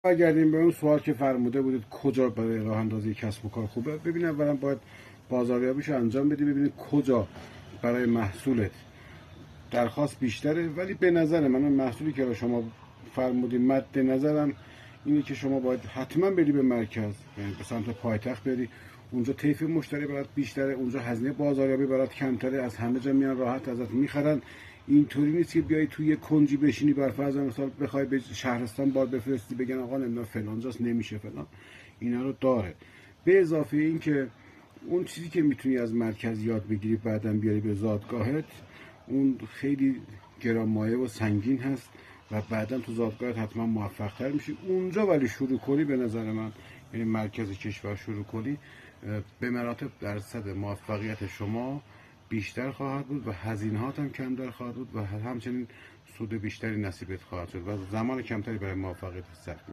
برگردیم به اون سوال که فرموده بودید کجا برای راه اندازی کسب و کار خوبه. ببین اولا باید بازاریابیش انجام بدی، ببینید کجا برای محصولت درخواست بیشتره. ولی به نظر من محصولی که رو شما فرمودید مد نظرم اینه که شما باید حتما بری به مرکز، یعنی به سمت پایتخت بری. اونجا طیف مشتری برات بیشتره، اونجا هزینه بازاریابی برات کمتره، از همه جا میان راحت ازت میخرن. اینطوری نیست که بیای توی یه کنجی بشینی بر فرض مثال بخوای به شهرستان بار بفرستی بگن آقا نمیدونم فلانجاست نمیشه فلان. اینا رو داره. به اضافه این که اون چیزی که میتونی از مرکز یاد بگیری بعداً بیاری به زادگاهت، اون خیلی گرانمایه و سنگین هست و بعدا تو زادگاهت حتما موفق تر میشی. اونجا ولی شروع کنی به نظر من، یعنی مرکز کشور شروع کنی، به مراتب درصد موفقیت شما بیشتر خواهد بود و هزینه‌هات هم کمتر خواهد بود و همچنین سود بیشتری نصیبت خواهد شد و زمان کمتری برای موفقیت صرف